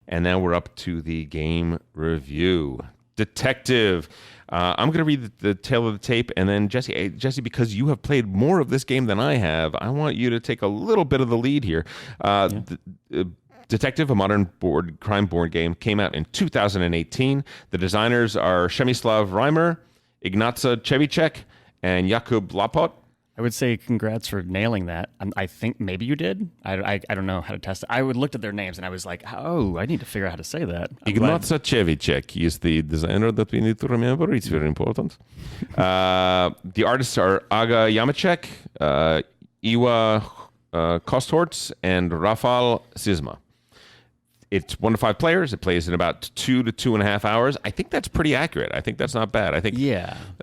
And now we're up to the game review. Detective. I'm going to read the tale of the tape, and then Jesse, because you have played more of this game than I have, I want you to take a little bit of the lead here. Detective, a modern crime board game, came out in 2018. The designers are Przemysław Reimer, Ignacy Czewiczek, and Jakub Lapot. I would say congrats for nailing that. I think maybe you did. I don't know how to test it. I looked at their names and I was like, oh, I need to figure out how to say that. Ignacy Czewiczek is the designer that we need to remember. It's very important. The artists are Aga Jamacek, Iwa Kosthorts, and Rafal Sisma. It's 1 to 5 players. It plays in about 2 to 2.5 hours. I think that's pretty accurate. I think that's not bad. I think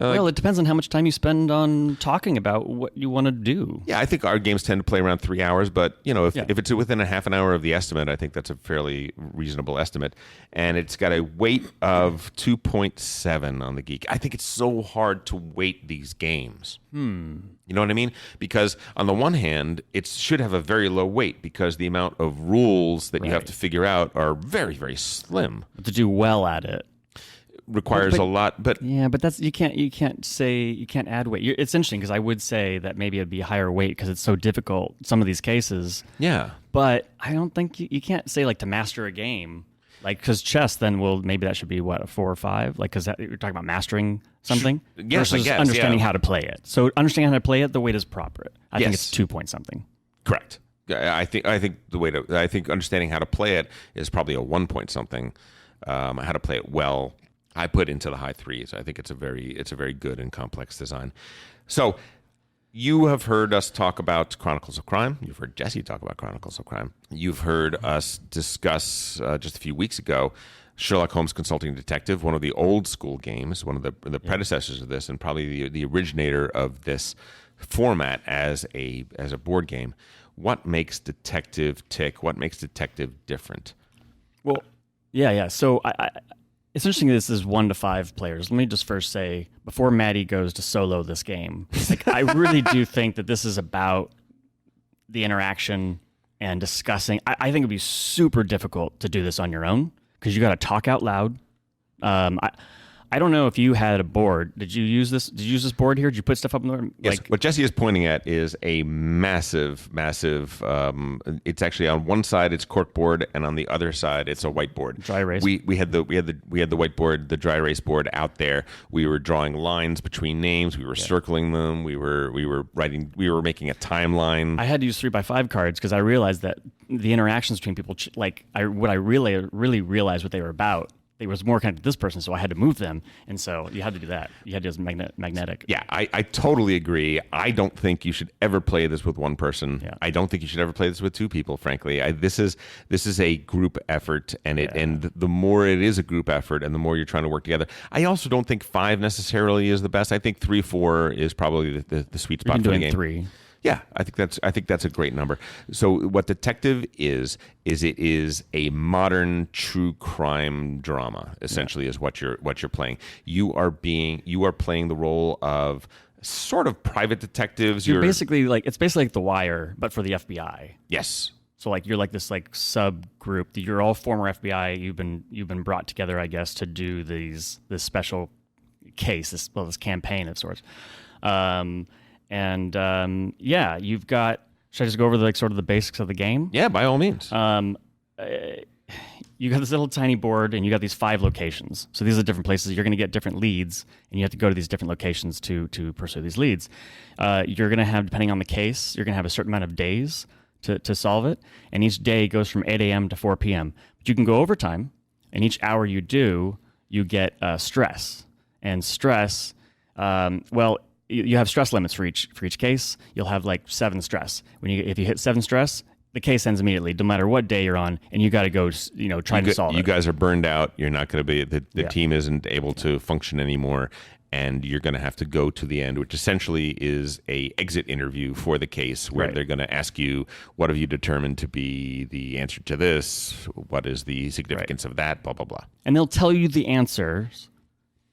well, it depends on how much time you spend on talking about what you want to do. Yeah, I think our games tend to play around 3 hours, but if it's within a half an hour of the estimate, I think that's a fairly reasonable estimate. And it's got a weight of 2.7 on the Geek. I think it's so hard to weight these games. You know what I mean? Because on the one hand, it should have a very low weight because the amount of rules that you have to figure out are very, very slim. But to do well at it requires a lot. But that's you can't add weight. It's interesting because I would say that maybe it'd be higher weight because it's so difficult. Some of these cases. Yeah. But I don't think you can't say like to master a game. Like, because chess, then maybe that should be what, a 4 or 5? Like, because you're talking about mastering something versus understanding how to play it. So understanding how to play it, the weight is proper. I think it's 2 point something. Correct. I think I think understanding how to play it is probably a 1 point something. How to play it well, I put into the high 3s. I think it's a very good and complex design. So you have heard us talk about Chronicles of Crime. You've heard Jesse talk about Chronicles of Crime. You've heard us discuss just a few weeks ago Sherlock Holmes Consulting Detective, one of the old school games, one of the predecessors of this, and probably the originator of this format as a board game. What makes Detective tick? What makes Detective different? Well, yeah. So it's interesting this is 1 to 5 players. Let me just first say, before Maddie goes to solo this game, like I really do think that this is about the interaction and discussing. I think it'd be super difficult to do this on your own because you got to talk out loud. I don't know if you had a board. Did you use this board here? Did you put stuff up in there? Yes. What Jesse is pointing at is a massive. It's actually on one side it's corkboard, and on the other side it's a whiteboard. Dry erase. We had the whiteboard, the dry erase board out there. We were drawing lines between names. We were circling them. We were writing. We were making a timeline. I had to use 3x5 cards because I realized that the interactions between people, I really realized what they were about. They was more connected to this person, so I had to move them, and so you had to do that. You had to use magnetic. Yeah, I totally agree. I don't think you should ever play this with one person. Yeah. I don't think you should ever play this with 2 people. Frankly, this is a group effort, and the more it is a group effort, and the more you're trying to work together. I also don't think 5 necessarily is the best. I think 3, 4 is probably the sweet spot for the game. 3. Yeah, I think that's a great number. So what Detective is it is a modern true crime drama, essentially, is what you're playing. You are playing the role of sort of private detectives. You're basically it's basically like The Wire, but for the FBI. Yes. So you're like this subgroup. You're all former FBI. You've been brought together, I guess, to do this special case, this campaign of sorts. You've got. Should I just go over the basics of the game? Yeah, by all means. You got this little tiny board, and you got these 5 locations. So these are the different places you're going to get different leads, and you have to go to these different locations to pursue these leads. You're going to have, depending on the case, you're going to have a certain amount of days to solve it, and each day goes from 8 a.m. to 4 p.m. But you can go overtime, and each hour you do, you get stress. And stress, you have stress limits for each case. You'll have 7 stress. If you hit 7 stress, the case ends immediately, no matter what day you're on, and you got to go, try to solve it. You guys are burned out. You're not going to be the team isn't able to function anymore, and you're going to have to go to the end, which essentially is a exit interview for the case, where they're going to ask you, what have you determined to be the answer to this? What is the significance of that? Blah blah blah. And they'll tell you the answers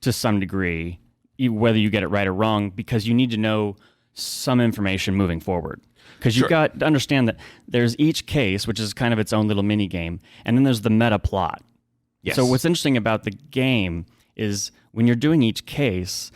to some degree, whether you get it right or wrong, because you need to know some information moving forward. Because you've got to understand that there's each case, which is kind of its own little mini game, and then there's the meta plot. Yes. So what's interesting about the game is when you're doing each case,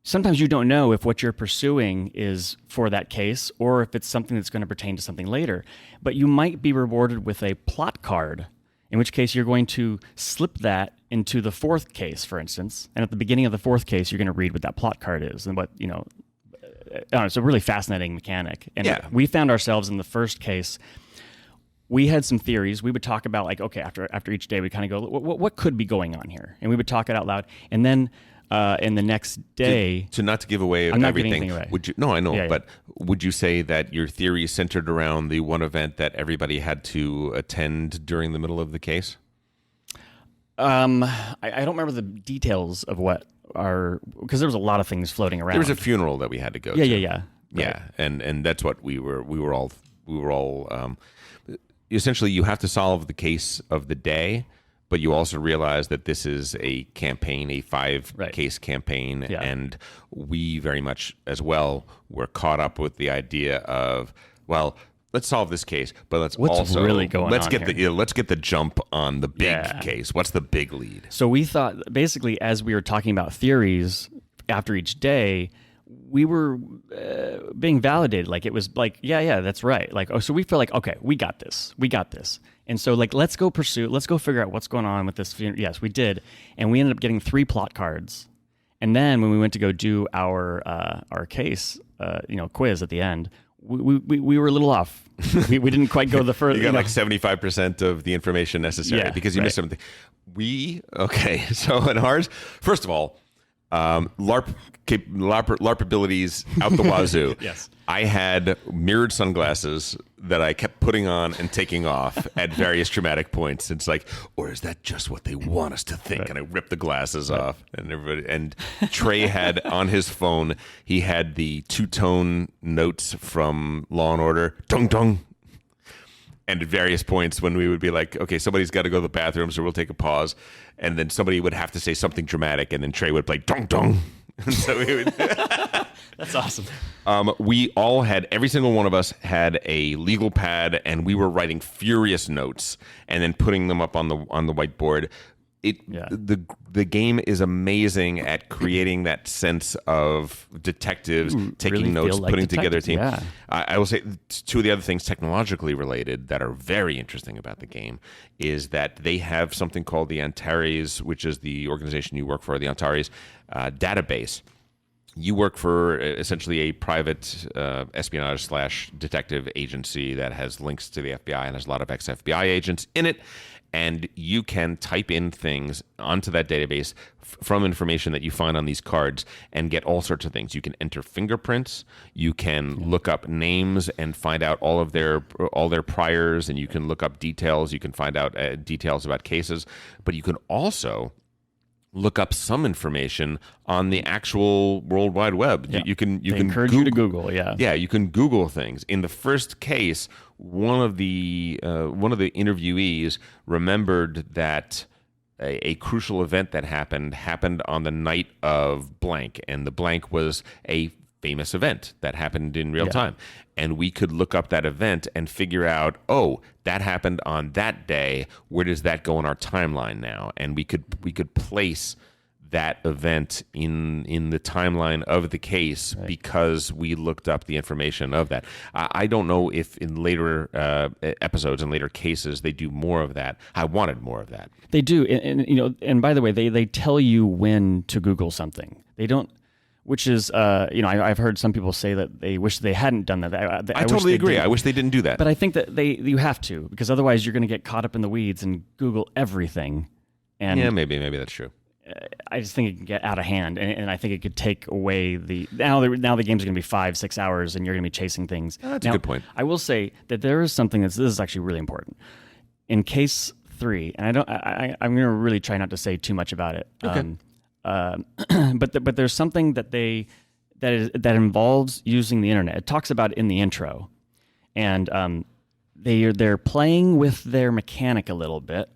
sometimes you don't know if what you're pursuing is for that case or if it's something that's going to pertain to something later. But you might be rewarded with a plot card, in which case you're going to slip that into the fourth case, for instance. And at the beginning of the fourth case, you're going to read what that plot card is and what, I don't know, it's a really fascinating mechanic. And we found ourselves in the first case. We had some theories. We would talk about like, okay, after each day, we kind of go, what could be going on here? And we would talk it out loud. And then in the next day, to not to give away I'm not everything, giving anything away. would you? No, I know, Yeah. but would you say that your theory centered around the one event that everybody had to attend during the middle of the case? I don't remember the details of what because there was a lot of things floating around. There was a funeral that we had to go to. Yeah. Yeah, and that's what we were all essentially you have to solve the case of the day, but you also realize that this is a campaign, a 5-case campaign, and we very much as well were caught up with the idea of, well, let's solve this case, but let's really going let's on get here? let's get the jump on the big case. What's the big lead? So we thought basically as we were talking about theories after each day, we were being validated. Like it was like, yeah, that's right. Like, so we feel like, okay, we got this. And so like, let's go figure out what's going on with this. Yes, we did. And we ended up getting 3 plot cards. And then when we went to go do our case, quiz at the end, we were a little off. we didn't quite go the further. You got like 75% of the information necessary because you missed something. So in ours, first of all, LARP abilities out the wazoo. Yes. I had mirrored sunglasses that I kept putting on and taking off at various dramatic points. It's like, or is that just what they want us to think? Right. And I ripped the glasses off, and Trey had on his phone, he had the 2-tone notes from Law and Order, dong dong. And at various points when we would be like, okay, somebody's got to go to the bathroom, so we'll take a pause. And then somebody would have to say something dramatic, and then Trey would play dong dong. And so we would. That's awesome. We all had, every single one of us had a legal pad, and we were writing furious notes and then putting them up on the whiteboard. The game is amazing at creating that sense of detectives taking really notes, like putting together a team. Yeah. I will say 2 of the other things technologically related that are very interesting about the game is that they have something called the Antares, which is the organization you work for, the Antares database. You work for essentially a private espionage/detective agency that has links to the FBI and has a lot of ex-FBI agents in it. And you can type in things onto that database from information that you find on these cards and get all sorts of things. You can enter fingerprints. You can look up names and find out all their priors, and you can look up details. You can find out details about cases. But you can also look up some information on the actual World Wide Web. Yeah. You can encourage you to Google. Yeah, you can Google things. In the first case, one of the interviewees remembered that a crucial event that happened on the night of blank, and the blank was a famous event that happened in real time. And we could look up that event and figure out, oh, that happened on that day. Where does that go in our timeline now? And we could place that event in the timeline of the case because we looked up the information of that. I don't know if in later episodes and later cases they do more of that. I wanted more of that. They do, and by the way, they tell you when to Google something. They don't. Which is, I've heard some people say that they wish they hadn't done that. I totally agree. I wish they didn't do that. But I think that you have to, because otherwise you're going to get caught up in the weeds and Google everything. And yeah, maybe that's true. I just think it can get out of hand, and I think it could take away now the games are going to be 5-6 hours, and you're going to be chasing things. That's a good point. I will say that there is something this is actually really important. In case 3, and I'm going to really try not to say too much about it. Okay. But there's something that involves using the internet. It talks about it in the intro, and they're playing with their mechanic a little bit,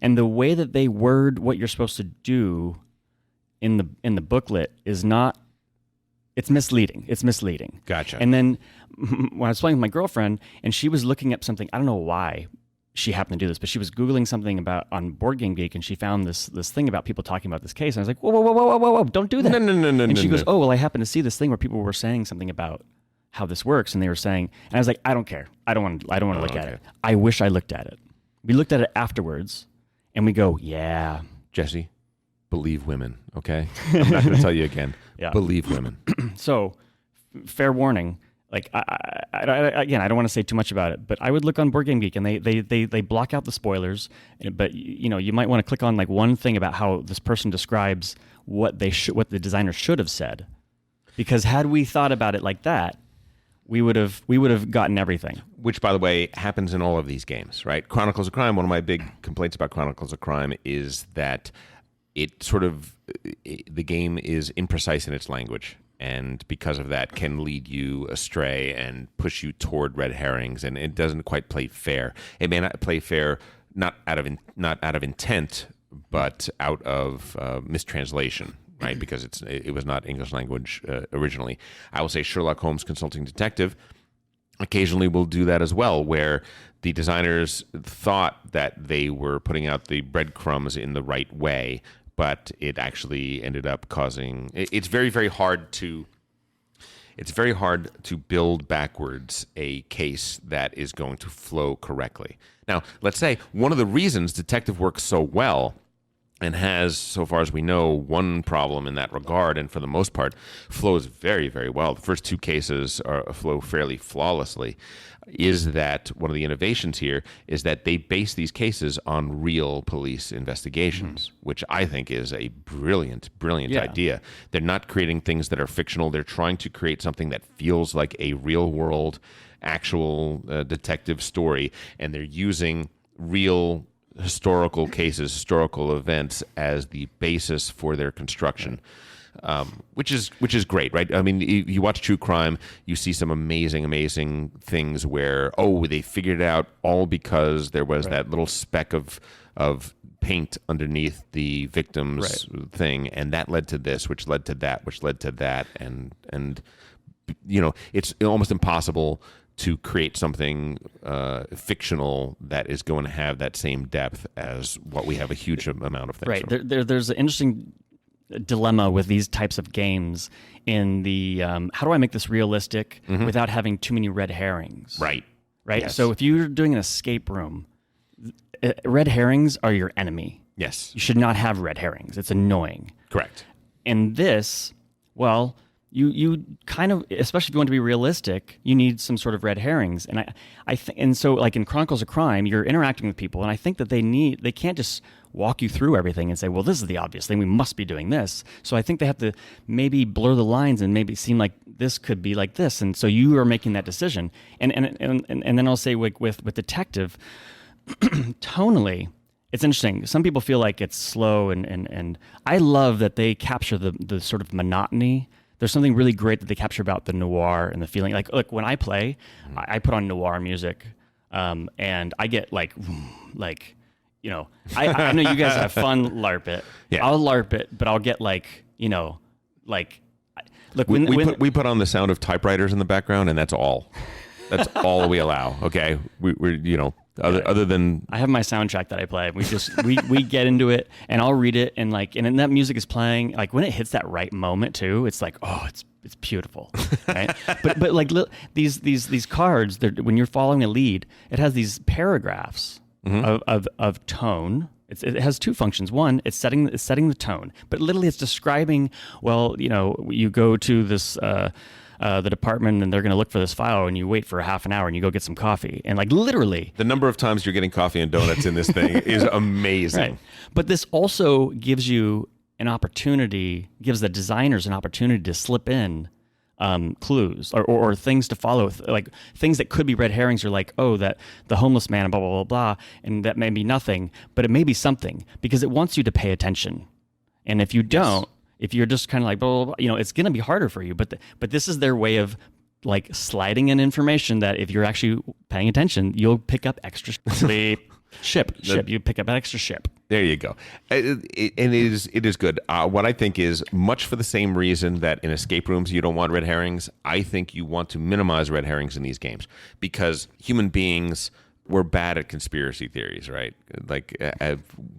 and the way that they word what you're supposed to do in the booklet is not It's misleading. It's misleading. Gotcha. And then when I was playing with my girlfriend, and she was looking up something, I don't know why she happened to do this, but she was Googling something about on Board Game Geek, and she found this thing about people talking about this case. And I was like, whoa, don't do that. No. And she goes, oh, well, I happened to see this thing where people were saying something about how this works, and they were saying, and I was like, I don't care. I don't want to look at it. I wish I looked at it. We looked at it afterwards, and we go, yeah. Jesse, believe women, okay? I'm not going to tell you again. Yeah. Believe women. So, fair warning. Like, again, I don't want to say too much about it, but I would look on Board Game Geek, and they block out the spoilers. But you might want to click on like one thing about how this person describes what the designer should have said, because had we thought about it like that, we would have gotten everything. Which, by the way, happens in all of these games, right? Chronicles of Crime. One of my big complaints about Chronicles of Crime is that the game is imprecise in its language. And because of that, can lead you astray and push you toward red herrings, and it doesn't quite play fair. It may not play fair, not out of intent, but out of mistranslation, right? Because it was not English language originally. I will say Sherlock Holmes Consulting Detective occasionally will do that as well, where the designers thought that they were putting out the breadcrumbs in the right way, but it actually ended up causing. It's very, very hard to. It's very hard to build backwards a case that is going to flow correctly. Now, let's say one of the reasons detective works so well and has, so far as we know, one problem in that regard, and for the most part, flows very, very well. The first two cases flow fairly flawlessly. Is that one of the innovations here is that they base these cases on real police investigations, which I think is a brilliant idea. They're not creating things that are fictional. They're trying to create something that feels like a real-world, actual detective story, and they're using real historical cases, historical events as the basis for their construction. Which is great, right? I mean, you watch true crime, you see some amazing things where they figured it out all because there was that little speck of paint underneath the victim's thing, and that led to this, which led to that, which led to that, and it's almost impossible to create something fictional that is going to have that same depth as what we have a huge amount of things. Right. There's an interesting dilemma with these types of games in the how do I make this realistic without having too many red herrings? Right. Yes. So if you're doing an escape room, red herrings are your enemy. Yes. You should not have red herrings. It's annoying. Correct. And this, well, you kind of, especially if you want to be realistic, you need some sort of red herrings. And and so like in Chronicles of Crime, you're interacting with people, and I think that they can't just walk you through everything and say, well, this is the obvious thing, we must be doing this. So I think they have to maybe blur the lines and maybe seem like this could be like this. And so you are making that decision. And then I'll say with detective, tonally, it's interesting. Some people feel like it's slow, and I love that they capture the sort of monotony. There's something really great that they capture about the noir and the feeling. Like, look, when I play, I put on noir music, and I get like, I know you guys have fun LARP it. Yeah. I'll LARP it, but I'll get look, we put on the sound of typewriters in the background, and that's all. That's all we allow. Okay, we're other than I have my soundtrack that I play. We get into it, and I'll read it, and then that music is playing. Like when it hits that right moment too, it's like, oh, it's beautiful, right? but like these cards, when you're following a lead, it has these paragraphs of tone. It has two functions. One, it's setting the tone, but literally it's describing. Well, you go to this. The department, and they're going to look for this file, and you wait for a half an hour, and you go get some coffee, and like literally the number of times you're getting coffee and donuts in this thing is amazing. Right. But this also gives you an opportunity, gives the designers an opportunity to slip in clues or things to follow, like things that could be red herrings, or like, oh, that the homeless man, blah, blah, blah, blah, and that may be nothing, but it may be something, because it wants you to pay attention. And if you don't, if you're just kind of like, blah, blah, blah, it's going to be harder for you. But this is their way of like sliding in information that if you're actually paying attention, you'll pick up extra ship. You pick up an extra ship. There you go. And it is good. What I think is, much for the same reason that in escape rooms you don't want red herrings, I think you want to minimize red herrings in these games, because human beings, we're bad at conspiracy theories, right? Like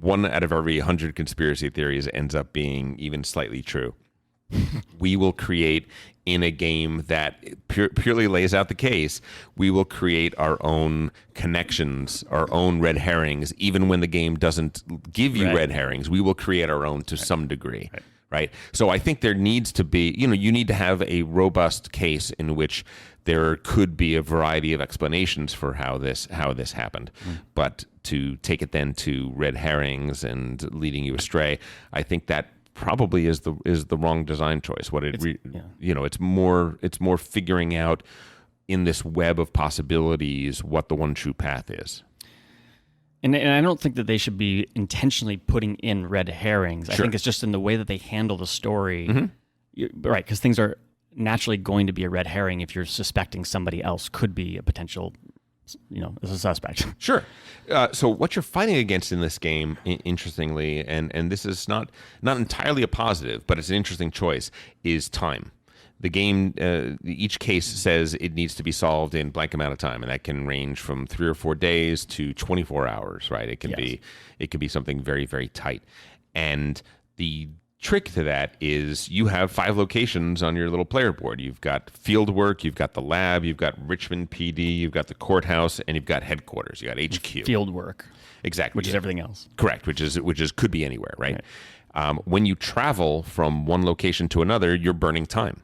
1 out of every 100 conspiracy theories ends up being even slightly true. We will create, in a game that purely lays out the case, we will create our own connections, our own red herrings. Even when the game doesn't give you red herrings, we will create our own to some degree, right? So I think there needs to be, you need to have a robust case in which there could be a variety of explanations for how this happened. But to take it then to red herrings and leading you astray, I think that probably is the wrong design choice. It's more figuring out in this web of possibilities what the one true path is. And I don't think that they should be intentionally putting in red herrings. Sure. I think it's just in the way that they handle the story. Right, because things are naturally going to be a red herring if you're suspecting somebody else could be a potential, as a suspect. Sure. So what you're fighting against in this game, interestingly, and this is not entirely a positive, but it's an interesting choice, is time. The game, each case says it needs to be solved in blank amount of time, and that can range from 3 or 4 days to 24 hours, right? It can be something very, very tight. And the trick to that is you have 5 locations on your little player board. You've got field work, you've got the lab, you've got Richmond PD, you've got the courthouse, and you've got headquarters. You got HQ. Field work. Exactly. Which is everything else. Correct, which is could be anywhere, right? When you travel from one location to another, you're burning time.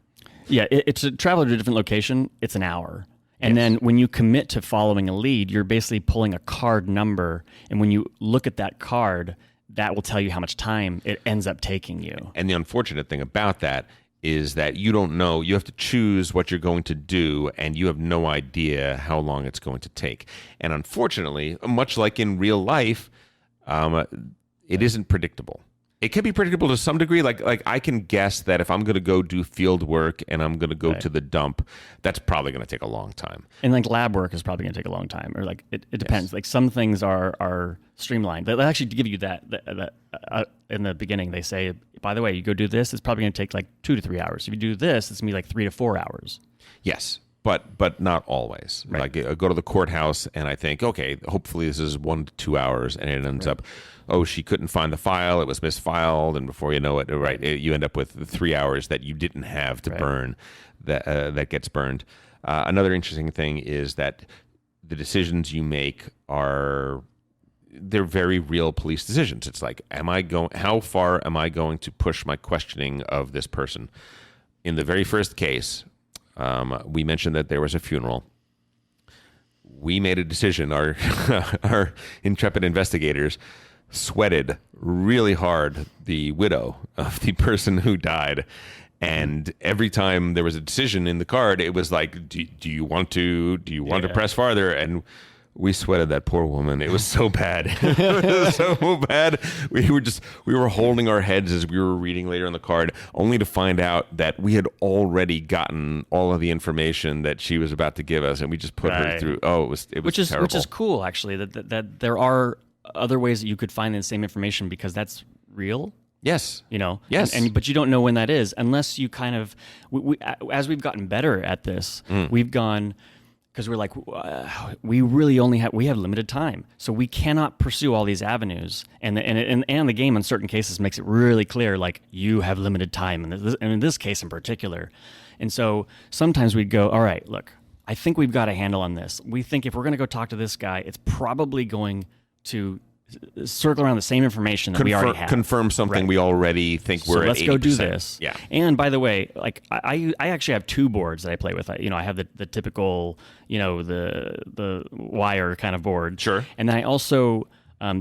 Yeah, it's a travel to a different location, it's an hour. And then when you commit to following a lead, you're basically pulling a card number, and when you look at that card, that will tell you how much time it ends up taking you. And the unfortunate thing about that is that you don't know. You have to choose what you're going to do, and you have no idea how long it's going to take. And unfortunately, much like in real life, it isn't predictable. It can be predictable to some degree. Like I can guess that if I'm going to go do field work and I'm going to go to the dump, that's probably going to take a long time. And like lab work is probably going to take a long time, or like it depends. Yes. Like some things are streamlined. They actually give you that in the beginning. They say, by the way, you go do this, it's probably going to take like 2 to 3 hours. If you do this, it's going to be like 3 to 4 hours. Yes. But not always. Right. Like I go to the courthouse and I think, okay, hopefully this is 1 to 2 hours, and it ends up, she couldn't find the file, it was misfiled, and before you know it, you end up with 3 hours that you didn't have to burn. That gets burned. Another interesting thing is that the decisions you make they're very real police decisions. It's like, how far am I going to push my questioning of this person? In the very first case, we mentioned that there was a funeral. We made a decision. Our intrepid investigators sweated really hard the widow of the person who died. And every time there was a decision in the card, it was like, do you want to press farther? And we sweated that poor woman. It was so bad. It was so bad. We were holding our heads as we were reading later on the card, only to find out that we had already gotten all of the information that she was about to give us, and we just put her through. Oh, it was terrible. Which is cool, actually. That there are other ways that you could find the same information, because that's real. Yes. Yes. But you don't know when that is unless you kind of as we've gotten better at this, we've gone. Because we're like, we really we have limited time, so we cannot pursue all these avenues, and the game in certain cases makes it really clear, like you have limited time, and in this case in particular, and so sometimes we'd go, all right, look, I think we've got a handle on this. We think if we're going to go talk to this guy, it's probably going to circle around the same information that we already have. Confirm something we already think we're at 80%. Let's go do this. Yeah. And by the way, like I actually have 2 boards that I play with. I have the typical, the wire kind of board. Sure. And then I also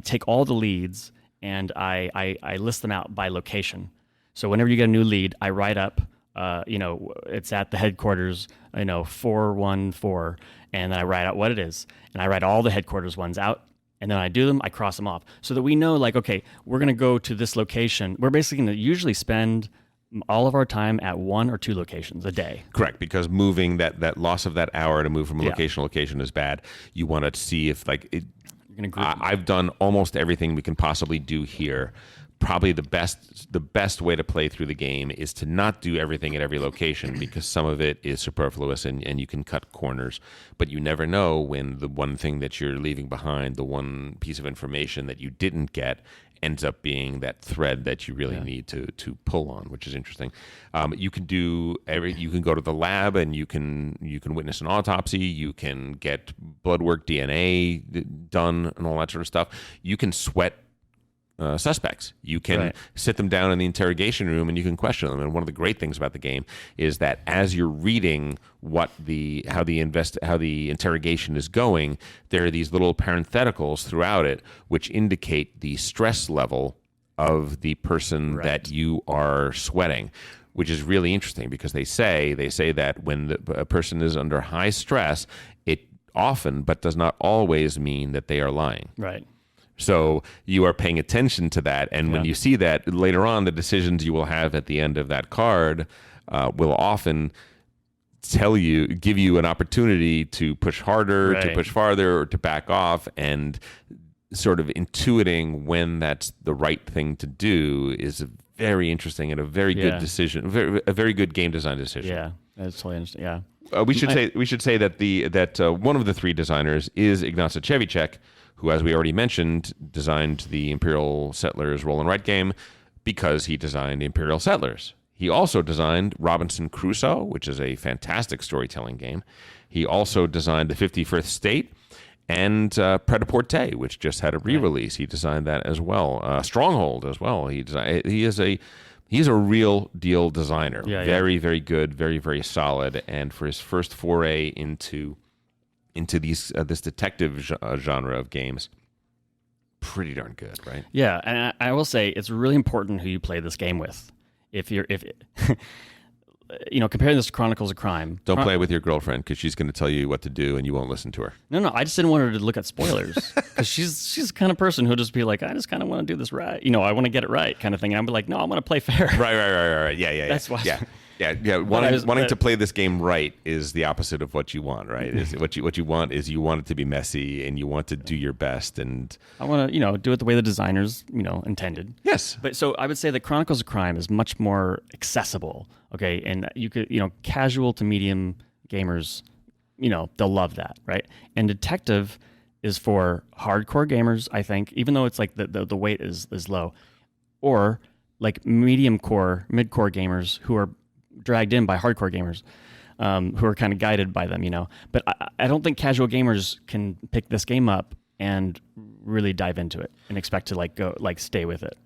take all the leads and I list them out by location. So whenever you get a new lead, I write up, it's at the headquarters, 414, and then I write out what it is. And I write all the headquarters ones out. And then I do them, I cross them off, so that we know, like, okay, we're going to go to this location. We're basically going to usually spend all of our time at 1 or 2 locations a day. Correct, because moving that loss of that hour to move from a Yeah. location to location is bad. You want to see if like it, You're gonna group. I've done almost everything we can possibly do here. Probably the best way to play through the game is to not do everything at every location, because some of it is superfluous and you can cut corners. But you never know when the one thing that you're leaving behind, the one piece of information that you didn't get, ends up being that thread that you really need to pull on, which is interesting. You can you can go to the lab and you can witness an autopsy. You can get blood work, DNA done, and all that sort of stuff. You can sweat suspects. You can sit them down in the interrogation room and you can question them. And one of the great things about the game is that as you're reading how the interrogation is going, there are these little parentheticals throughout it which indicate the stress level of the person that you are sweating, which is really interesting because they say that when a person is under high stress, it often but does not always mean that they are lying. Right. So you are paying attention to that, and when you see that later on, the decisions you will have at the end of that card will often give you an opportunity to push harder, to push farther, or to back off, and sort of intuiting when that's the right thing to do is very interesting and a very good decision, a very good game design decision. Yeah, that's totally interesting. Yeah. We should say that one of the 3 designers is Ignacy Trzewiczek, who, as we already mentioned, designed the Imperial Settlers roll and write game because he designed Imperial Settlers. He also designed Robinson Crusoe, which is a fantastic storytelling game. He also designed the 51st State and Pret-a-Porter, which just had a re-release. He designed that as well. Stronghold as well. He's a real deal designer. Very, very good, very, very solid. And for his first foray into this detective genre of games, pretty darn good, right? Yeah, and I will say it's really important who you play this game with. If comparing this to Chronicles of Crime, don't play it with your girlfriend because she's going to tell you what to do and you won't listen to her. No, I just didn't want her to look at spoilers because she's the kind of person who'll just be like, I just kind of want to do this right. I want to get it right, kind of thing. And I'm like, no, I want to play fair. Right. Yeah. That's why. Yeah. Wanting to play this game right is the opposite of what you want, right? What you want is you want it to be messy and you want to do your best, and I want to do it the way the designers intended. Yes. But so I would say that Chronicles of Crime is much more accessible. Okay, and you could casual to medium gamers, they'll love that, right? And Detective is for hardcore gamers, I think, even though it's like the weight is low, or like medium core, mid-core gamers who are dragged in by hardcore gamers, who are kind of guided by them, But I don't think casual gamers can pick this game up and really dive into it and expect to stay with it.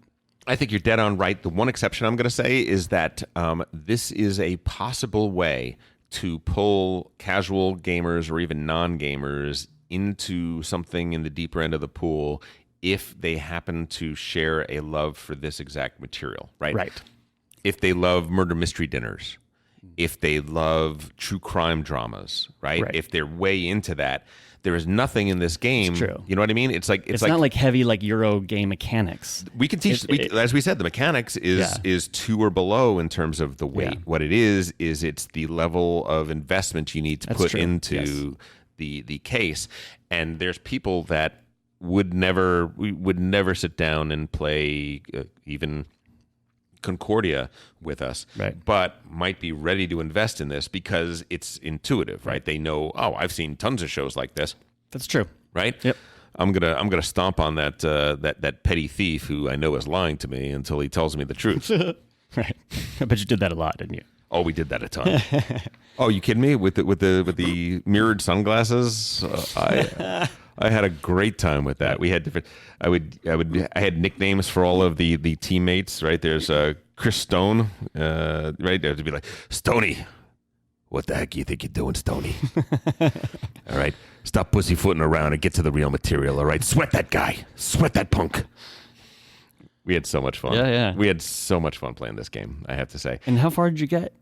I think you're dead on right. The one exception I'm going to say is that this is a possible way to pull casual gamers or even non-gamers into something in the deeper end of the pool if they happen to share a love for this exact material, right? Right. If they love murder mystery dinners, if they love true crime dramas, right? If they're way into that, there is nothing in this game. It's true. You know what I mean? It's not like heavy Euro game mechanics. We can teach, as we said, the mechanics is 2 or below in terms of the weight. Yeah. What it is it's the level of investment you need to put into the case. And there's people that would never sit down and play even Concordia with us, but might be ready to invest in this because it's intuitive, right? They know, I've seen tons of shows like this. That's true, right? Yep. I'm gonna stomp on that petty thief who I know is lying to me until he tells me the truth. Right. I bet you did that a lot, didn't you? Oh, we did that a ton. Oh, you kidding me? With the mirrored sunglasses, I had a great time with that. We had different. I had nicknames for all of the teammates. Right there's Chris Stone. Right there to be like Stoney. What the heck you think you're doing, Stoney? All right, stop pussyfooting around and get to the real material. All right, sweat that guy, sweat that punk. We had so much fun. Yeah. We had so much fun playing this game, I have to say. And how far did you get?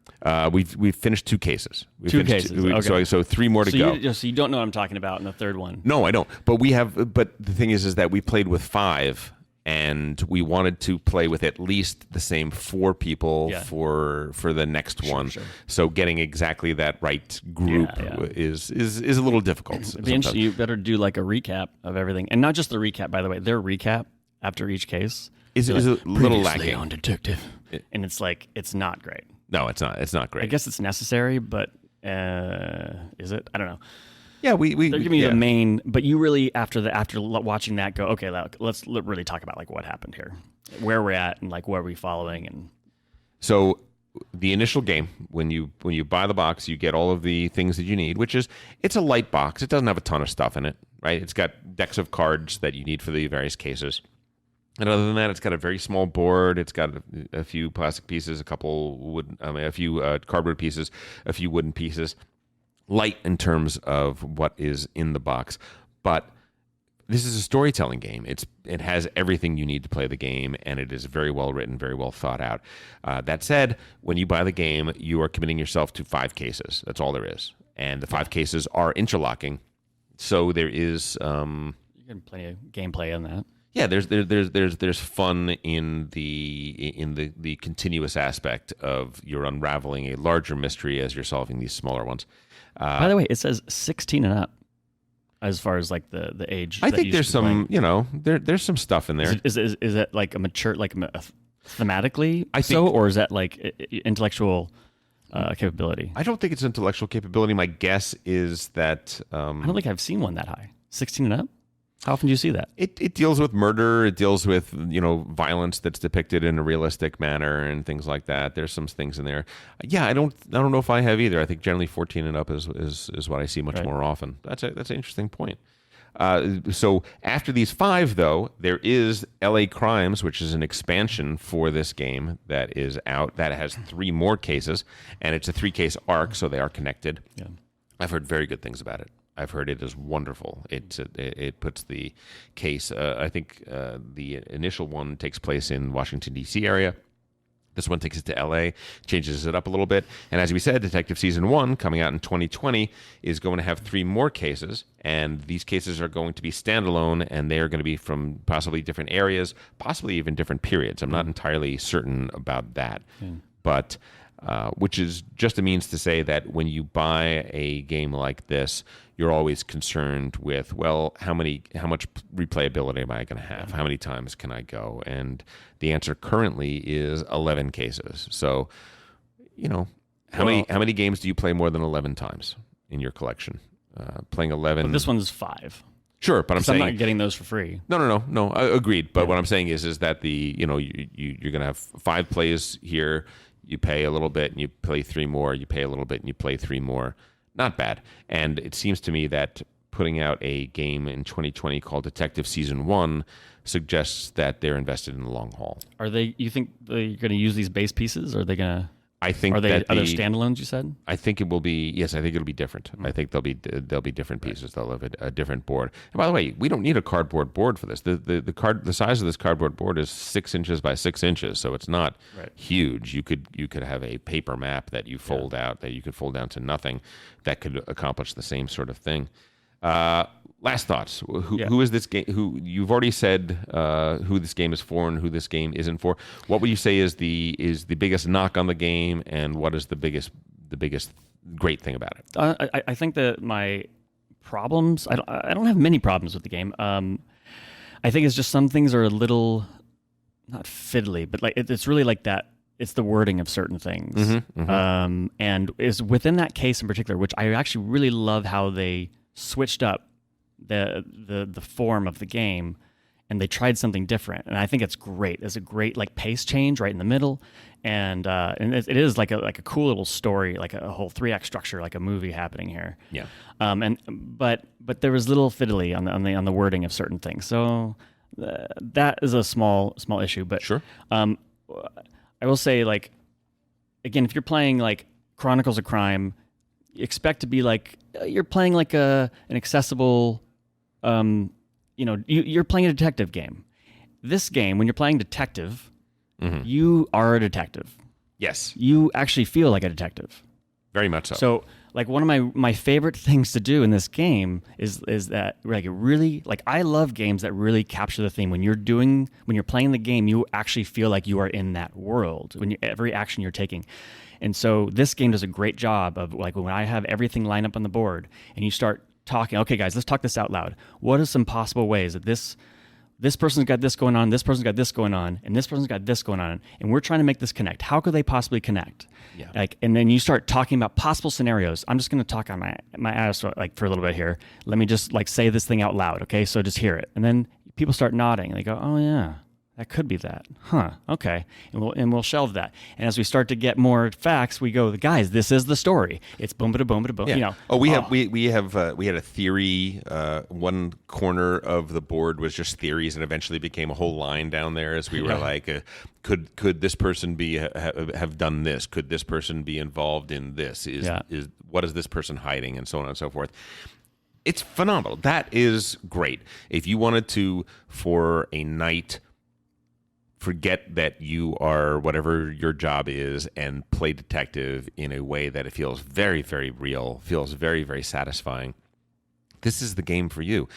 We've finished 2 cases. Okay. So 3 more to go. So you don't know what I'm talking about in the third one. No, I don't. But we have. But the thing is that we played with 5 and we wanted to play with at least the same 4 people Yeah. for the next one. sure. So getting exactly that right group Yeah. is a little difficult. It'd be sometimes. interesting. You better do like a recap of everything, and not just the recap. By the way, their recap after each case Is they're a like, little "Previously lacking. on Detective," and it's like it's not great. No, it's not. It's not I great. guess it's necessary, but is it? I don't know. Yeah, we They're giving you yeah. the main, but you really after watching that go, okay, let's really talk about like what happened here, where we're at, and like what are we following, and So the initial game, when you buy the box, you get all of the things that you need, which is it's a light box. It doesn't have a ton of stuff in it, right? It's got decks of cards that you need for the various cases. And other than that, it's got a very small board. It's got a few plastic pieces, a few cardboard pieces, a few wooden pieces. Light in terms of what is in the box, but this is a storytelling game. It has everything you need to play the game, and it is very well written, very well thought out. That said, when you buy the game, you are committing yourself to 5 cases. That's all there is, and the 5 cases are interlocking. So there is, you can plenty of gameplay on that. yeah, there's fun in the continuous aspect of you're unraveling a larger mystery as you're solving these smaller ones. By the way, it says 16 and up as far as like the age. I that think you there's should be playing. some, there's some stuff in there. Is it like a mature, like thematically I think- or is that like intellectual capability? I don't think it's intellectual capability. My guess is that I don't think I've seen one that high. 16 and up? How often do you see that? it deals with murder. It deals with violence that's depicted in a realistic manner and things like that. There's some things in there. Yeah, I don't know if I have either. I think generally 14 and up is what I see much Right. more often. That's an interesting point. So after these 5, though, there is L.A. Crimes, which is an expansion for this game that is out. That has 3 more cases, and it's a 3-case arc, so they are connected. Yeah. I've heard very good things about it. I've heard it is wonderful. It puts the case. I think the initial one takes place in Washington D.C. area. This one takes it to L.A., changes it up a little bit. And as we said, Detective Season 1, coming out in 2020, is going to have 3 more cases. And these cases are going to be standalone, and they are going to be from possibly different areas, possibly even different periods. I'm not entirely certain about that. But which is just a means to say that when you buy a game like this, you're always concerned with, well, how much replayability am I going to have? How many times can I go? And the answer currently is 11 cases. So, how many games do you play more than 11 times in your collection? Playing 11. This one's 5. Sure, but I'm So I'm saying not getting those for free. no. Agreed. But what I'm saying is that you're going to have 5 plays here. You pay a little bit and you play 3 more. You pay a little bit and you play 3 more. Not bad. And it seems to me that putting out a game in 2020 called Detective Season 1 suggests that they're invested in the long haul. You think they're going to use these base pieces? Or are they going to? I think Are they that other standalones? You said. I think it will be. Yes, I think it'll be different. I think there'll be different pieces. They'll have a different board. And by the way, we don't need a cardboard board for this. The size of this cardboard board is 6 inches by 6 inches, so it's not huge. You could have a paper map that you fold out that you could fold down to nothing, that could accomplish the same sort of thing. Last thoughts. Who is this game? Who you've already said who this game is for and who this game isn't for. What would you say is the biggest knock on the game, and what is the biggest great thing about it? I think that my problems. I don't have many problems with the game. I think it's just some things are a little not fiddly, but like it's really like that. It's the wording of certain things, and is within that case in particular, which I actually really love how they switched up the form of the game, and they tried something different, and I think it's great. There's a great like pace change right in the middle, and it is like a cool little story, like a whole 3-act structure, like a movie happening here. Yeah. But there was little fiddly on the wording of certain things, so that is a small issue. But Sure. I will say, like, again, if you're playing like Chronicles of Crime, you expect to be like you're playing like an accessible, you're playing a detective game. This game, when you're playing detective, you are a detective. Yes. You actually feel like a detective. Very much so. So Like one of my favorite things to do in this game is that like it really like I love games that really capture the theme. When you're playing the game, you actually feel like you are in that world every action you're taking. And so this game does a great job of like when I have everything lined up on the board and you start talking, okay guys, let's talk this out loud. What are some possible ways that this person's got this going on, this person's got this going on, and this person's got this going on, and we're trying to make this connect. How could they possibly connect? Yeah. Like, and then you start talking about possible scenarios. I'm just going to talk on my ass like for a little bit here. Let me just like say this thing out loud, okay? So just hear it, and then people start nodding. They go, "Oh yeah, that could be that, huh? Okay," and we'll shelve that. And as we start to get more facts, we go, "Guys, this is the story. It's boom, ba boom, ba boom." Yeah. You know. We had a theory. One corner of the board was just theories, and eventually became a whole line down there as we were like, could this person be have done this? Could this person be involved in this? Is what is this person hiding, and so on and so forth. It's phenomenal. That is great. If you wanted to, for a night, forget that you are whatever your job is and play detective in a way that it feels very, very real, feels very, very satisfying, this is the game for you.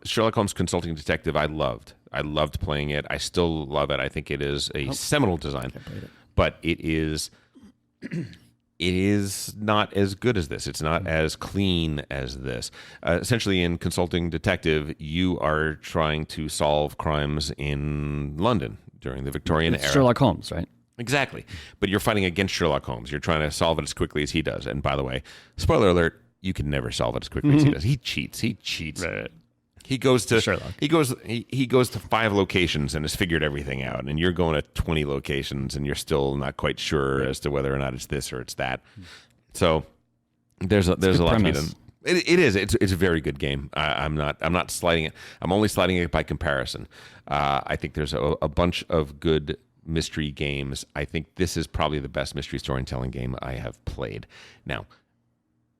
Sherlock Holmes Consulting Detective, I loved playing it. I still love it. I think it is a seminal design, but it is not as good as this. It's not as clean as this. Essentially, in Consulting Detective, you are trying to solve crimes in London during the Victorian era. Sherlock Holmes, right? Exactly. But you're fighting against Sherlock Holmes. You're trying to solve it as quickly as he does. And by the way, spoiler alert, you can never solve it as quickly as he does. He cheats. Right. He goes to Sherlock. He goes to 5 locations and has figured everything out. And you're going to 20 locations and you're still not quite sure as to whether or not it's this or it's that. So there's a lot to be done. It is. It's a very good game. I'm not sliding it. I'm only sliding it by comparison. I think there's a bunch of good mystery games. I think this is probably the best mystery storytelling game I have played. Now,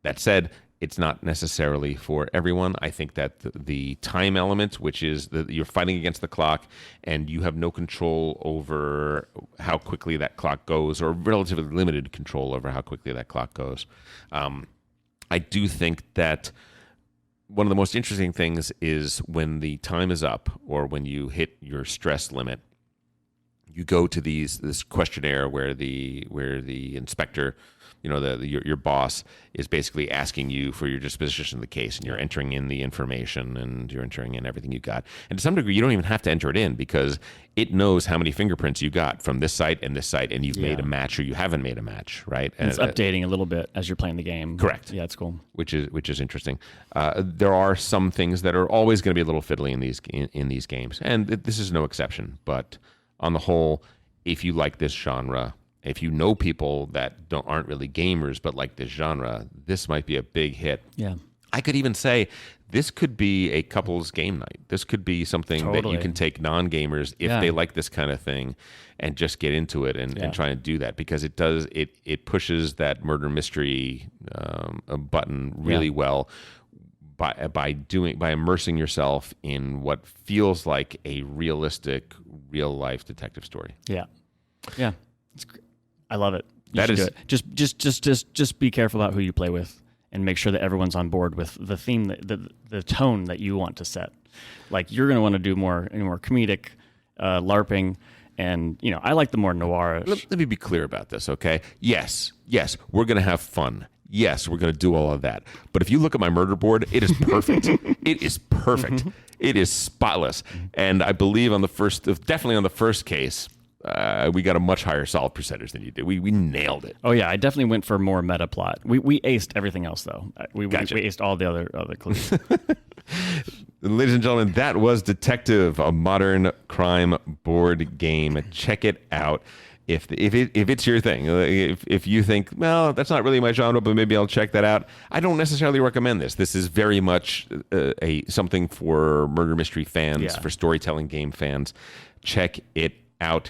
that said, it's not necessarily for everyone. I think that the time element, which is that you're fighting against the clock and you have no control over how quickly that clock goes, or relatively limited control over how quickly that clock goes. I do think that one of the most interesting things is when the time is up or when you hit your stress limit, you go to this questionnaire where the inspector, your boss is basically asking you for your disposition of the case, and you're entering in the information and you're entering in everything you got. And to some degree, you don't even have to enter it in because it knows how many fingerprints you got from this site and this site, and you've made a match or you haven't made a match, right? And it's updating a little bit as you're playing the game. Correct. Yeah, it's cool. Which is interesting. There are some things that are always going to be a little fiddly in these games, and this is no exception. But on the whole, if you like this genre, if you know people that aren't really gamers but like this genre, this might be a big hit. Yeah. I could even say this could be a couple's game night. This could be something that you can take non-gamers if they like this kind of thing and just get into it and try and do that, because it pushes that murder mystery button really well by immersing yourself in what feels like a realistic, real life detective story. Yeah. Yeah. It's great. I love it. That is do it. Just be careful about who you play with, and make sure that everyone's on board with the theme, the tone that you want to set. Like, you're going to want to do more comedic, LARPing, and I like the more noir. Let me be clear about this, okay? Yes, we're going to have fun. Yes, we're going to do all of that. But if you look at my murder board, it is perfect. It is perfect. It is spotless. And I believe definitely on the first case, we got a much higher solve percentage than you did. We nailed it. Oh yeah, I definitely went for more meta plot. We aced everything else though. We aced all the other clues. Ladies and gentlemen, that was Detective, a modern crime board game. Check it out. If it's your thing, if you think, well, that's not really my genre, but maybe I'll check that out, I don't necessarily recommend this. This is very much something for murder mystery fans, for storytelling game fans. Check it out.